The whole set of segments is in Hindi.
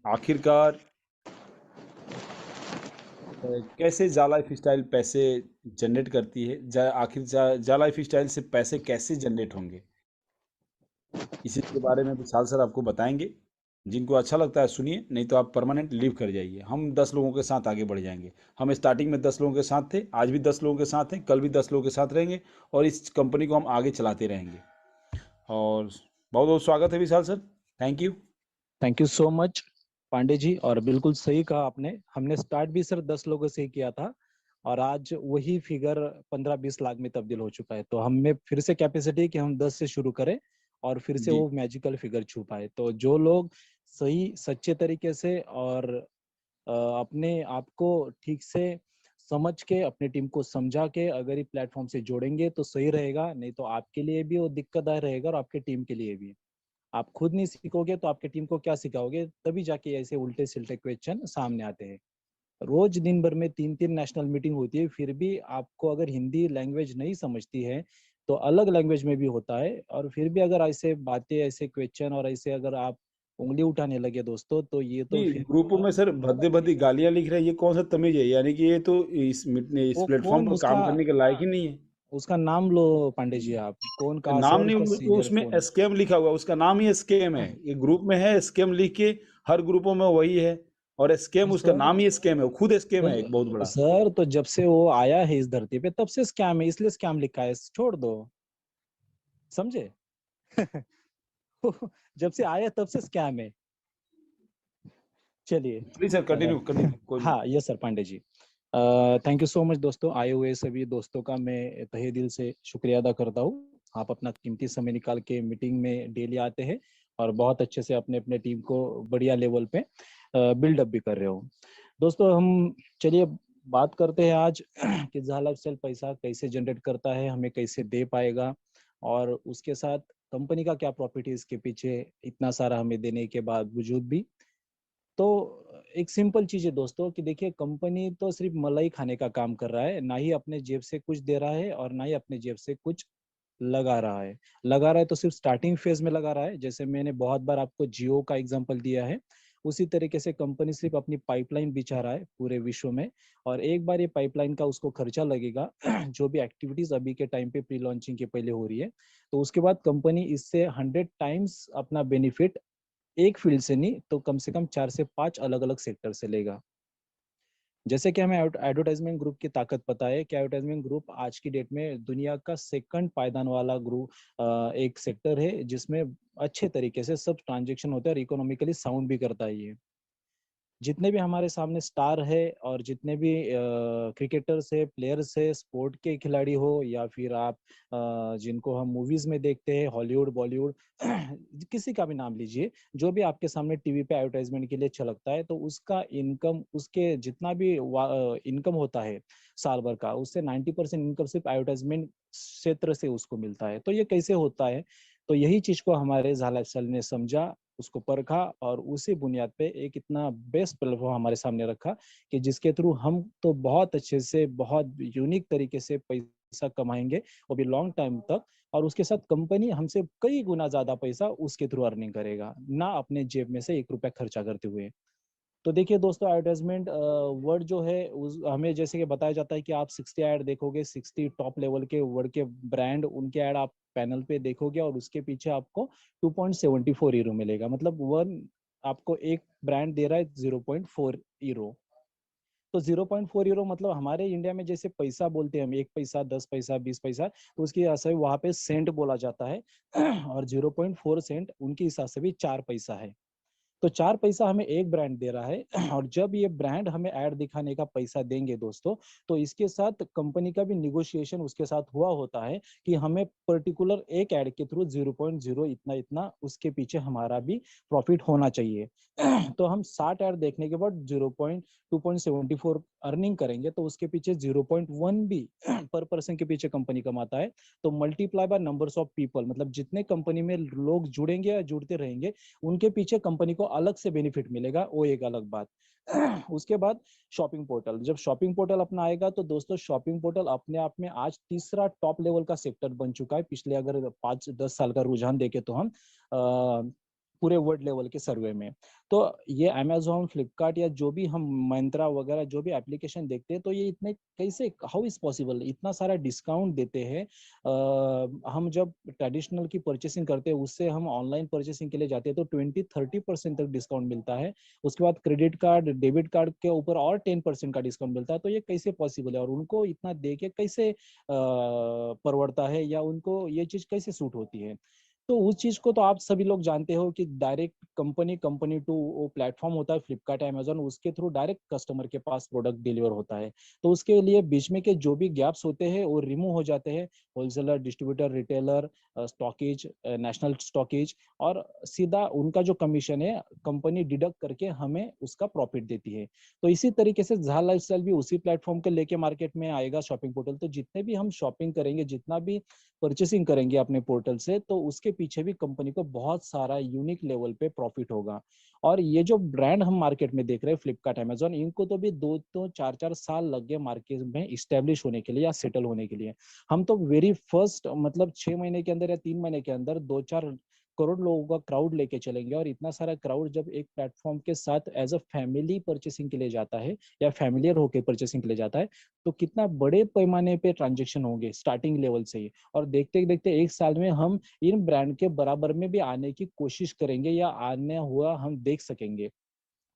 आखिरकार कैसे जा लाइफ स्टाइल पैसे जनरेट करती है, जा लाइफ स्टाइल से पैसे कैसे जनरेट होंगे, इसी के बारे में विशाल सर आपको बताएंगे। जिनको अच्छा लगता है सुनिए, नहीं तो आप परमानेंट लीव कर जाइए। हम 10 लोगों के साथ आगे बढ़ जाएंगे। हम स्टार्टिंग में 10 लोगों के साथ थे, आज भी 10 लोगों के साथ हैं, कल भी 10 लोगों के साथ रहेंगे और इस कंपनी को हम आगे चलाते रहेंगे। और बहुत बहुत स्वागत है Vishal sir. Thank you. Thank you so much Pandey ji. और बिल्कुल सही कहा आपने, हमने स्टार्ट भी सिर्फ 10 लोगों से ही किया था और आज वही फिगर 15-20 लाख में तब्दील हो चुका है। तो हम में फिर से कैपेसिटी है कि हम 10 से शुरू करें और फिर से जी वो मैजिकल फिगर छू पाए। तो जो लोग सही सच्चे तरीके से और अपने आप को ठीक से समझ के अपने टीम को समझा के अगर ये प्लेटफॉर्म से जोड़ेंगे तो सही रहेगा, नहीं तो आपके लिए भी वो दिक्कतदायक रहेगा और आपके टीम के लिए भी। आप खुद नहीं सीखोगे तो आपके टीम को क्या सिखाओगे? तभी जाके ऐसे उल्टे सिल्टे क्वेश्चन सामने आते हैं। रोज दिन भर में 3-3 नेशनल मीटिंग होती है, फिर भी आपको अगर हिंदी लैंग्वेज नहीं समझती है तो अलग लैंग्वेज में भी होता है। और फिर भी अगर ऐसे बातें, ऐसे क्वेश्चन और ऐसे अगर आप उंगली उठाने लगे दोस्तों, तो ये जी, तो फिर ग्रुपों में सर भद्दे भद्दी गालियां लिख रहे हैं, ये कौन सा तमीज है? यानी कि ये तो इस वो प्लेटफॉर्म कौन पर उसका काम करने के लायक ही नहीं है। उसका नाम लो पांडे जी, आप कौन कहाँ से नाम और नहीं, उसका वो सीनियर उसमें फोन। स्कैम लिखा हुआ है, उसका नाम ही स्कैम है। ये ग्रुप में है स्कैम लिख के, हर ग्रुपों में वही है। और स्कैम, उसका सर नाम ही स्कैम है, वो खुद स्कैम है सर एक बहुत बड़ा। सर तो जब से वो आया है इस धरती पे तब से स्कैम है, इसलिए स्कैम लिखा है, छोड़ दो। समझे? जब से आया तब से स्कैम है। चलिए। प्लीज सर, कंटिन्यू कंटिन्यू, कोई नहीं। हाँ, yes sir Pandey ji. Thank you so much दोस्तों, आए हुए सभी दोस्तों का मैं तहे दिल से शुक्रिया अदा करता हूँ। आप अपना कीमती समय निकाल के मीटिंग में डेली आते हैं और बहुत अच्छे से अपने अपने टीम को बढ़िया लेवल पे बिल्डअप भी कर रहे हो। दोस्तों हम चलिए बात करते हैं आज कि ज़ाला सेल पैसा कैसे जनरेट करता है, हमें कैसे दे पाएगा और उसके साथ कंपनी का क्या प्रॉफिट है इसके पीछे, इतना सारा हमें देने के बावजूद भी। तो एक सिंपल चीज है दोस्तों कि देखिए, कंपनी तो सिर्फ मलाई खाने का काम कर रहा है, ना ही अपने जेब से कुछ दे रहा है और ना ही अपने जेब से कुछ लगा रहा है। लगा रहा है तो सिर्फ स्टार्टिंग फेज में लगा रहा है, जैसे मैंने बहुत बार आपको जियो का एग्जांपल दिया है। उसी तरीके से कंपनी सिर्फ अपनी पाइपलाइन बिछा रहा है पूरे विश्व में, और एक बार ये पाइपलाइन का उसको खर्चा लगेगा जो भी एक्टिविटीज अभी के टाइम पे प्री लॉन्चिंग के पहले हो रही है, तो उसके बाद कंपनी इससे 100 टाइम्स अपना बेनिफिट एक फील्ड से नहीं तो कम से कम 4 से 5 अलग अलग सेक्टर से लेगा। जैसे कि हमें एडवर्टाइजमेंट ग्रुप की ताकत पता है कि एडवर्टाइजमेंट ग्रुप आज की डेट में दुनिया का सेकंड पायदान वाला ग्रुप एक सेक्टर है जिसमें अच्छे तरीके से सब ट्रांजेक्शन होते हैं और इकोनॉमिकली साउंड भी करता है ये। जितने भी हमारे सामने स्टार है और जितने भी क्रिकेटर्स है, प्लेयर्स है, स्पोर्ट के खिलाड़ी हो या फिर आप जिनको हम मूवीज में देखते हैं, हॉलीवुड बॉलीवुड किसी का भी नाम लीजिए, जो भी आपके सामने टीवी पे एडवर्टाइजमेंट के लिए छलकता है तो उसका इनकम, उसके जितना भी इनकम होता है साल भर का, उससे 90% इनकम सिर्फ एडवर्टाइजमेंट क्षेत्र से उसको मिलता है। तो ये कैसे होता है? तो यही चीज को हमारे झाला अफसल ने समझा, उसको परखा और उसी बुनियाद पे एक इतना बेस्ट प्लेटफॉर्म हमारे सामने रखा कि जिसके थ्रू हम तो बहुत अच्छे से, बहुत यूनिक तरीके से पैसा कमाएंगे, वो भी लॉन्ग टाइम तक। और उसके साथ कंपनी हमसे कई गुना ज्यादा पैसा उसके थ्रू अर्निंग करेगा, ना अपने जेब में से 1 रुपया खर्चा करते हुए। तो देखिए दोस्तों, एडवर्टाइजमेंट वर्ड जो है हमें जैसे कि बताया जाता है कि आप 60 ऐड देखोगे, 60 टॉप लेवल के वर्ड के ब्रांड, उनके ऐड आप पैनल पे देखोगे और उसके पीछे आपको 2.74 यूरो मिलेगा। मतलब वन आपको एक ब्रांड दे रहा है 0.4 यूरो। तो 0.4 यूरो मतलब हमारे इंडिया में जैसे पैसा बोलते हैं हम, 1 पैसा, 10 पैसा, 20 पैसा, तो उसके हिसाब से वहां पे सेंट बोला जाता है और 0.4 सेंट उनके हिसाब से भी 4 पैसा है। तो 4 पैसा हमें एक ब्रांड दे रहा है और जब ये ब्रांड हमें ऐड दिखाने का पैसा देंगे दोस्तों, तो इसके साथ कंपनी का भी निगोशिएशन उसके साथ हुआ होता है कि हमें पर्टिकुलर एक ऐड के थ्रू 0.0 इतना इतना उसके पीछे हमारा भी प्रॉफिट होना चाहिए। तो हम 60 ऐड देखने के बाद 0.274 अर्निंग करेंगे तो उसके पीछे 0.1 भी पर पर्सन के पीछे कंपनी कमाता है। तो multiply by numbers of people, मतलब जितने कंपनी में लोग जुड़ेंगे या जुड़ते रहेंगे उनके पीछे कंपनी को अलग से बेनिफिट मिलेगा, वो एक अलग बात। उसके बाद शॉपिंग पोर्टल, जब शॉपिंग पोर्टल अपना आएगा तो दोस्तों शॉपिंग पोर्टल अपने आप में आज तीसरा टॉप लेवल का सेक्टर बन चुका है। पिछले अगर 5-10 साल का रुझान देखे तो हम पूरे वर्ल्ड लेवल के सर्वे में। तो ये अमेजोन, फ्लिपकार्ट या जो भी हम मंत्रा वगैरह जो भी एप्लीकेशन देखते हैं, तो ये इतने कैसे, हाउ इज पॉसिबल, इतना सारा डिस्काउंट देते हैं। हम जब ट्रेडिशनल की परचेसिंग करते हैं उससे हम ऑनलाइन परचेसिंग के लिए जाते हैं तो 20-30% तक डिस्काउंट मिलता है। उसके बाद क्रेडिट कार्ड, डेबिट कार्ड के ऊपर और 10% का डिस्काउंट मिलता है। तो ये कैसे पॉसिबल है और उनको इतना दे के कैसे परवड़ता है, या उनको ये चीज कैसे सूट होती है। तो उस चीज को तो आप सभी लोग जानते हो कि डायरेक्ट कंपनी कंपनी टू वो प्लेटफॉर्म होता है फ्लिपकार्ट, अमेजोन, उसके थ्रू डायरेक्ट कस्टमर के पास प्रोडक्ट डिलीवर होता है। तो उसके लिए बीच में के जो भी गैप्स होते हैं वो रिमूव हो जाते हैं। Wholesaler, distributor, retailer, stockage, national stockage, और सीधा उनका जो कमीशन है कंपनी डिडक्ट करके हमें उसका प्रॉफिट देती है। तो इसी तरीके से झाल लाइफस्टाइल भी उसी प्लेटफॉर्म के लेके मार्केट में आएगा, शॉपिंग पोर्टल। तो जितने भी हम शॉपिंग करेंगे, जितना भी परचेसिंग करेंगे अपने पोर्टल से, तो उसके पीछे भी कंपनी को बहुत सारा यूनिक लेवल पे प्रॉफिट होगा। और ये जो ब्रांड हम मार्केट में देख रहे हैं, फ्लिपकार्ट, अमेजोन, इनको तो भी 2 तो 4 4 साल लग गए मार्केट में इस्टेब्लिश होने के लिए या सेटल होने के लिए। हम तो वेरी फर्स्ट मतलब 6 महीने के अंदर या 3 महीने के अंदर 2-4 करोड़ लोगों का क्राउड लेके चलेंगे। और इतना सारा क्राउड जब एक प्लेटफॉर्म के साथ एज अ फैमिली परचेसिंग के लिए जाता है या फैमिलियर होकर परचेसिंग के लिए जाता है, तो कितना बड़े पैमाने पे ट्रांजेक्शन होंगे स्टार्टिंग लेवल से ही। और देखते देखते 1 साल में हम इन ब्रांड के बराबर में भी आने की कोशिश करेंगे या आने हुआ हम देख सकेंगे।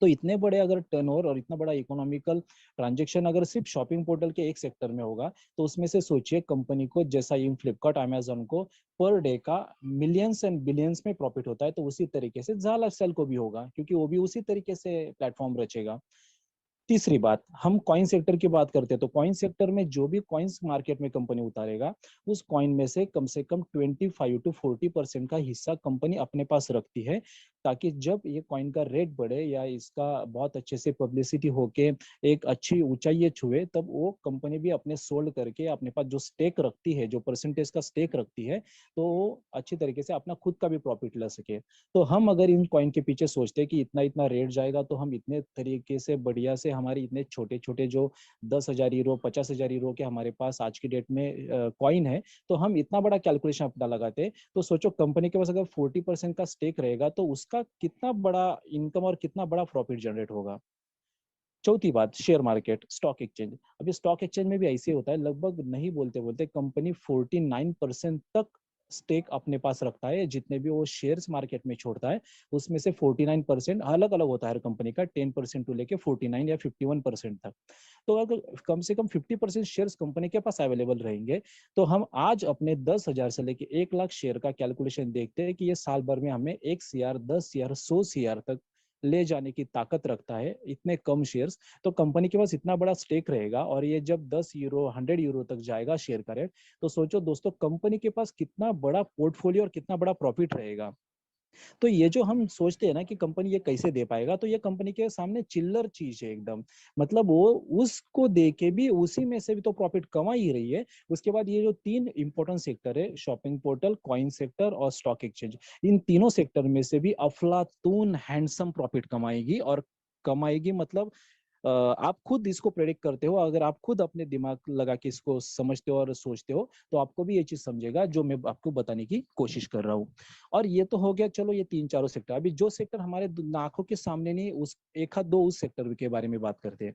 तो इतने बड़े अगर टर्नओवर और इतना बड़ा इकोनॉमिकल ट्रांजैक्शन अगर सिर्फ शॉपिंग पोर्टल के एक सेक्टर में होगा, तो उसमें से सोचिए कंपनी को, जैसा इन फ्लिपकार्ट, अमेजोन को पर डे का मिलियंस एंड बिलियंस में प्रॉफिट होता है, तो उसी तरीके से झाला सेल को भी होगा, क्योंकि वो भी उसी तरीके से प्लेटफॉर्म रचेगा। तीसरी बात, हम कॉइन सेक्टर की बात करते हैं, तो कॉइन सेक्टर में जो भी कॉइन्स मार्केट में कंपनी उतारेगा, उस कॉइन में से कम 25 to 40% का हिस्सा कंपनी अपने पास रखती है, ताकि जब ये कॉइन का रेट बढ़े या इसका बहुत अच्छे से पब्लिसिटी होके एक अच्छी ऊंचाई छुए, तब वो कंपनी भी अपने सोल्ड करके अपने पास जो स्टेक रखती है, जो परसेंटेज का स्टेक रखती है, तो वो अच्छी तरीके से अपना खुद का भी प्रॉफिट ला सके। तो हम अगर इन कॉइन के पीछे सोचते हैं कि इतना इतना रेट जाएगा, तो हम इतने तरीके से बढ़िया से हमारे इतने छोटे छोटे जो 10,000 यूरो, 50,000 यूरो के हमारे पास आज की डेट में कॉइन है, तो हम इतना बड़ा कैलकुलेशन अपना लगाते। तो सोचो कंपनी के पास अगर 40% का स्टेक रहेगा, तो उसका कितना बड़ा इनकम और कितना बड़ा प्रॉफिट जनरेट होगा। चौथी बात, शेयर मार्केट, स्टॉक एक्सचेंज। अभी स्टॉक एक्सचेंज में भी ऐसे होता है, लगभग नहीं बोलते बोलते कंपनी 49% तक स्टेक अपने पास रखता है। जितने भी वो शेयर्स मार्केट में छोड़ता है, उसमें से 49% अलग अलग होता है हर कंपनी का, 10% टू लेके 49 या 51% तक। तो अगर कम से कम 50% शेयर्स कंपनी के पास अवेलेबल रहेंगे, तो हम आज अपने 10,000 से लेके 1 लाख शेयर का कैलकुलेशन देखते हैं कि ये साल भर में हमें 1 CR, 10 CR, 100 CR तक ले जाने की ताकत रखता है, इतने कम शेयर्स। तो कंपनी के पास इतना बड़ा स्टेक रहेगा, और ये जब 10 यूरो, 100 यूरो तक जाएगा शेयर का रेट, तो सोचो दोस्तों कंपनी के पास कितना बड़ा पोर्टफोलियो और कितना बड़ा प्रॉफिट रहेगा। तो ये जो हम सोचते हैं ना कि कंपनी ये कैसे दे पाएगा, तो ये कंपनी के सामने चिल्लर चीज है एकदम। मतलब वो उसको दे के भी उसी में से भी तो प्रॉफिट कमा ही रही है। उसके बाद ये जो 3 इंपॉर्टेंट सेक्टर है, शॉपिंग पोर्टल, कॉइन सेक्टर और स्टॉक एक्सचेंज, इन तीनों सेक्टर में से भी अफलातून हैंडसम प्रॉफिट कमाएगी। और कमाएगी मतलब आप खुद इसको प्रेडिक्ट करते हो, अगर आप खुद अपने दिमाग लगा के इसको समझते हो और सोचते हो, तो आपको भी ये चीज समझेगा जो मैं आपको बताने की कोशिश कर रहा हूँ। और ये तो हो गया, चलो ये 3 4 सेक्टर। अभी जो सेक्टर हमारे आंखों के सामने नहीं, उस एक हाथ दो उस सेक्टर के बारे में बात करते हैं।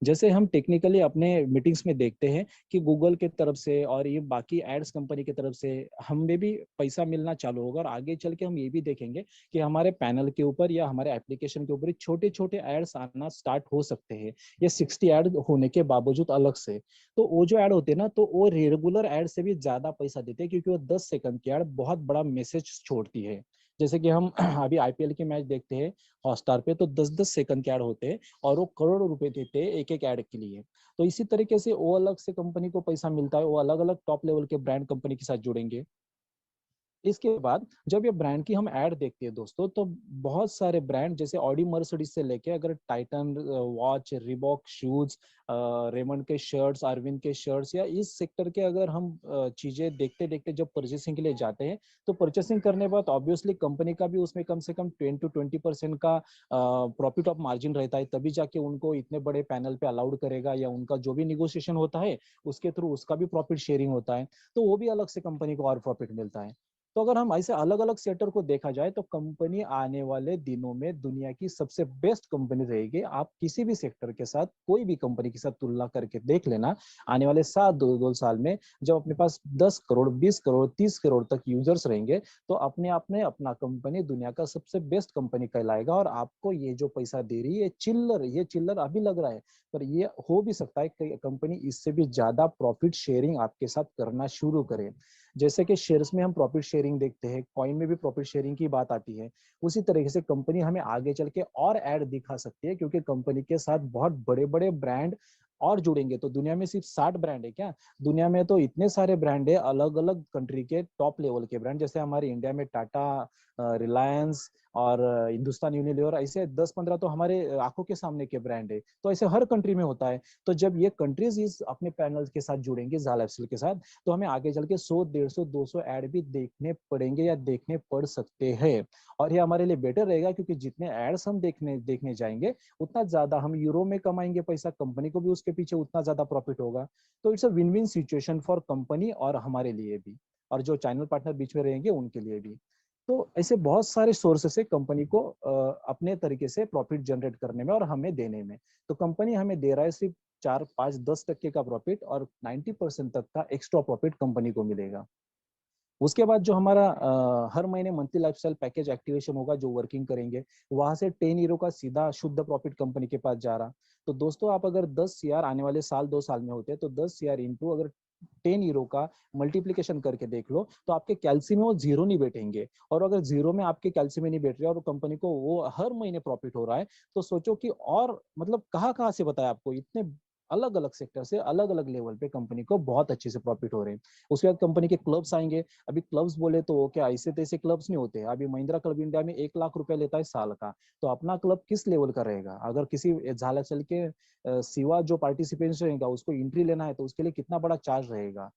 जैसे हम टेक्निकली अपने मीटिंग्स में देखते हैं कि गूगल के तरफ से और ये बाकी एड्स कंपनी की तरफ से हमें भी पैसा मिलना चालू होगा। और आगे चल के हम ये भी देखेंगे कि हमारे पैनल के ऊपर या हमारे एप्लीकेशन के ऊपर छोटे छोटे एड्स आना स्टार्ट हो सकते हैं, ये 60 ऐड होने के बावजूद अलग से। तो वो जो ऐड होते हैं ना, तो वो रेगुलर ऐड से भी ज्यादा पैसा देते हैं, क्योंकि वो 10 सेकंड की ऐड बहुत बड़ा मैसेज छोड़ती है। जैसे कि हम अभी आईपीएल के मैच देखते हैं हॉटस्टार पे, तो 10 10 सेकंड के ऐड होते हैं और वो करोड़ों रुपए देते हैं एक एक ऐड के लिए। तो इसी तरीके से वो अलग से कंपनी को पैसा मिलता है, वो अलग अलग टॉप लेवल के ब्रांड कंपनी के साथ जुड़ेंगे। इसके बाद जब ये ब्रांड की हम ऐड देखते हैं दोस्तों, तो बहुत सारे ब्रांड जैसे ऑडी मर्सिडीज से लेके अगर Titan watch, Reebok shoes, Raymond के शर्ट्स, अरविंद के शर्ट्स, या इस सेक्टर के अगर हम चीजें देखते देखते जब परचेसिंग के लिए जाते हैं, तो परचेसिंग करने के बाद ऑब्वियसली कंपनी का भी उसमें कम से कम 10 to 20% का प्रॉफिट ऑफ मार्जिन रहता है, तभी जाके उनको इतने बड़े पैनल पे अलाउड करेगा, या उनका जो भी निगोशिएशन होता है उसके थ्रू उसका भी प्रॉफिट शेयरिंग होता है, तो वो भी अलग से कंपनी को और प्रॉफिट मिलता है। तो अगर हम ऐसे अलग अलग सेक्टर को देखा जाए तो कंपनी आने वाले दिनों में दुनिया की सबसे बेस्ट कंपनी रहेगी। आप किसी भी सेक्टर के साथ, कोई भी कंपनी के साथ तुलना करके देख लेना, आने वाले 7 दो साल में जब अपने पास 10 करोड़, 20 करोड़, 30 करोड़ तक यूजर्स रहेंगे, तो अपने आप में अपना कंपनी दुनिया का सबसे बेस्ट कंपनी कहलाएगा। और आपको ये जो पैसा दे रही है ये चिल्लर अभी लग रहा है, पर ये हो भी सकता है कि कंपनी इससे भी ज्यादा प्रॉफिट शेयरिंग आपके साथ करना शुरू करे। जैसे कि शेयर्स में हम प्रॉफिट शेयरिंग देखते हैं, कॉइन में भी प्रॉफिट शेयरिंग की बात आती है, उसी तरीके से कंपनी हमें आगे चल के और ऐड दिखा सकती है, क्योंकि कंपनी के साथ बहुत बड़े बड़े ब्रांड और जुड़ेंगे। तो दुनिया में सिर्फ 60 ब्रांड है क्या? दुनिया में तो इतने सारे ब्रांड है, अलग अलग कंट्री के टॉप लेवल के ब्रांड। जैसे हमारे इंडिया में टाटा, रिलायंस और हिंदुस्तान यूनिलीवर, ऐसे 10-15 तो हमारे आंखों के सामने के ब्रांड है। तो ऐसे हर कंट्री में होता है। तो जब ये कंट्रीज इस अपने पैनल के साथ जुड़ेंगे ज़ाला एफसीएल के साथ, तो हमें आगे चल के 100, 150, 200 ऐड भी देखने पड़ेंगे या देखने पड़ सकते हैं। और ये हमारे लिए बेटर रहेगा, क्योंकि जितने एड्स हम देखने जाएंगे, उतना ज्यादा हम यूरो में कमाएंगे पैसा, कंपनी को भी उसके पीछे उतना ज्यादा प्रॉफिट होगा। तो it's a win win situation for company और हमारे लिए भी, और जो चैनल पार्टनर बीच में रहेंगे उनके लिए भी। तो ऐसे बहुत सारे सोर्सेस है कंपनी को अपने तरीके से प्रॉफिट जनरेट करने में और हमें देने में। तो कंपनी हमें दे रहा है सिर्फ 4, 5, 10% का प्रॉफिट, और 90% तक का एक्स्ट्रा प्रॉफिट कंपनी को मिलेगा। उसके बाद जो हमारा हर महीने मंथली लाइफस्टाइल पैकेज एक्टिवेशन होगा, जो वर्किंग करेंगे, वहां से 10 यूरो का सीधा शुद्ध प्रॉफिट कंपनी के पास जा रहा। तो दोस्तों, आप अगर 10 CR आने वाले साल 2 साल में होते हैं, तो 10 CR इंटू अगर 10 यूरो का मल्टीप्लीकेशन करके देख लो, तो आपके कैल्सी में वो जीरो नहीं बैठेंगे। और अगर जीरो में आपके कैल्सी में नहीं बैठ रहे और कंपनी को वो हर महीने प्रॉफिट हो रहा है, तो सोचो कि और मतलब कहाँ कहाँ से बताया आपको, इतने अलग अलग सेक्टर से अलग अलग लेवल पे कंपनी को बहुत अच्छे से प्रॉफिट हो रहे हैं। उसके बाद कंपनी के क्लब्स आएंगे। अभी क्लब्स बोले तो क्या ऐसे तैसे क्लब्स नहीं होते। अभी महिंद्रा क्लब इंडिया में 1 लाख रुपया लेता है साल का। तो अपना क्लब किस लेवल का रहेगा? अगर किसी झाला चल के सिवा जो पार्टिसिपेंट्स रहेगा उसको एंट्री लेना है, तो उसके लिए कितना बड़ा चार्ज रहेगा?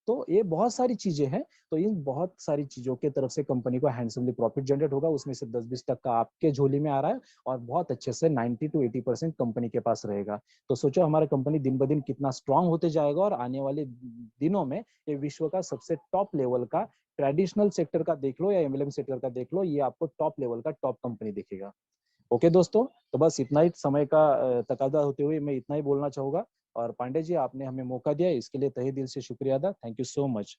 तो ये बहुत सारी चीजें हैं। तो इन बहुत सारी चीजों के तरफ से कंपनी को हैंडसमली प्रॉफिट जनरेट होगा, उसमें से 10-20% आपके झोली में आ रहा है, और बहुत अच्छे से 90 to 80% कंपनी के पास रहेगा। तो सोचो हमारा कंपनी दिन ब दिन कितना स्ट्रांग होते जाएगा, और आने वाले दिनों में ये विश्व का सबसे टॉप लेवल का, ट्रेडिशनल सेक्टर का देख लो या एमएलएम सेक्टर का देख लो, ये आपको टॉप लेवल का टॉप कंपनी दिखेगा। ओके दोस्तों, तो बस इतना ही समय का तकाजा होते हुए मैं इतना ही बोलना चाहूंगा। और पांडे जी, आपने हमें मौका दिया, इसके लिए तहे दिल से शुक्रिया अदा। Thank you so much.